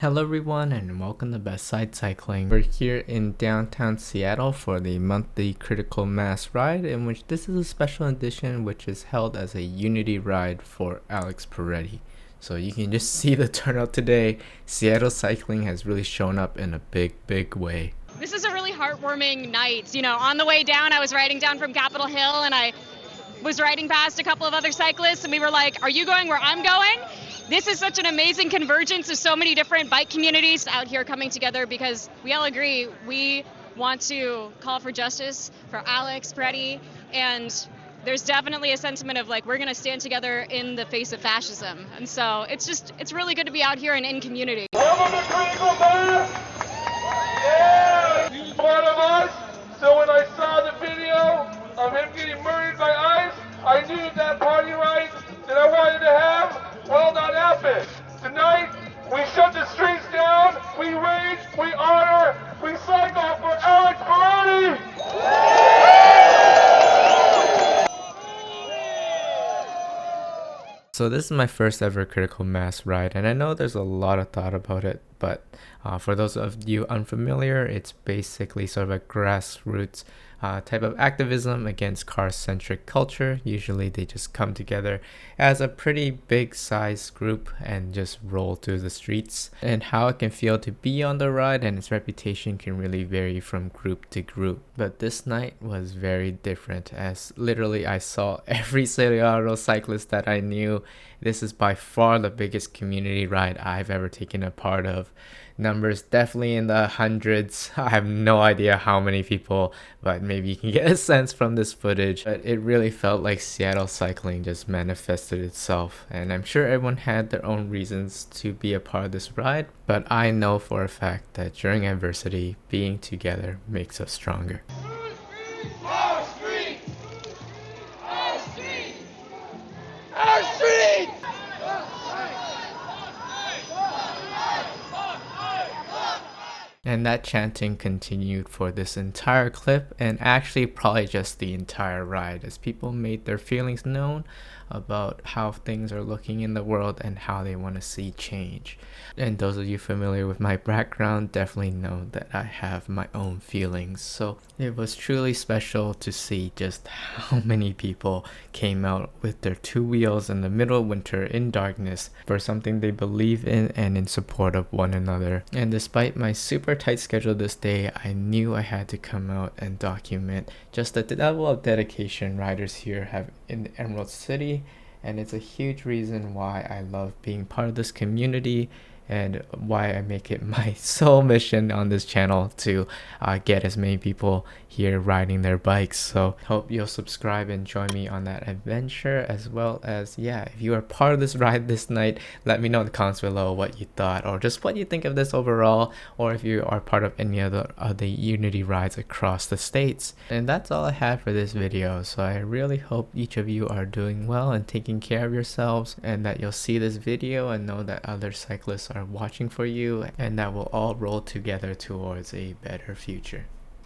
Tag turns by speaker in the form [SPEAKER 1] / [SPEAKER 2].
[SPEAKER 1] Hello everyone and welcome to Best Side Cycling. We're here in downtown Seattle for the monthly Critical Mass ride, in which this is a special edition which is held as a unity ride for Alex Pretti. So you can just see the turnout today. Seattle cycling has really shown up in a big way.
[SPEAKER 2] This is a really heartwarming night. You know, on the way down, I was riding down from Capitol Hill and I was riding past a couple of other cyclists and we were like, are you going where I'm going? This is such an amazing convergence of so many different bike communities out here coming together because we all agree we want to call for justice for Alex Pretti, and there's definitely a sentiment of like we're going to stand together in the face of fascism. And so it's really good to be out here and in community.
[SPEAKER 3] Welcome to Critical Mass! Yeah! He's part of us, so when I saw the video of him getting murdered by ICE, I knew that party ride that I wanted to have will not happen. Tonight, we shut the streets down, we rage, we honor, we cycle for Alex Pretti!
[SPEAKER 1] So this is my first ever Critical Mass ride, and I know there's a lot of thought about it, but for those of you unfamiliar, it's basically sort of a grassroots type of activism against car-centric culture. Usually they just come together as a pretty big size group and just roll through the streets. And how it can feel to be on the ride and its reputation can really vary from group to group. But this night was very different, as literally I saw every Seattle cyclist that I knew. This is by far the biggest community ride I've ever taken a part of. Numbers definitely in the hundreds. I have no idea how many people, but maybe you can get a sense from this footage. But it really felt like Seattle cycling just manifested itself, and I'm sure everyone had their own reasons to be a part of this ride, but I know for a fact that during adversity, being together makes us stronger.
[SPEAKER 3] Our street! Our street! Our street!
[SPEAKER 1] And that chanting continued for this entire clip, and actually probably just the entire ride, as people made their feelings known about how things are looking in the world and how they want to see change. And those of you familiar with my background definitely know that I have my own feelings. So it was truly special to see just how many people came out with their two wheels in the middle of winter in darkness for something they believe in and in support of one another. And despite my super tight schedule this day, I knew I had to come out and document just the level of dedication riders here have in the Emerald City, and it's a huge reason why I love being part of this community and why I make it my sole mission on this channel to get as many people here riding their bikes. So hope you'll subscribe and join me on that adventure, as well as, yeah, if you are part of this ride this night, let me know in the comments below what you thought, or just what you think of this overall, or if you are part of any other of the unity rides across the states. And that's all I have for this video, so I really hope each of you are doing well and taking care of yourselves, and that you'll see this video and know that other cyclists are watching for you, and that we'll all roll together towards a better future.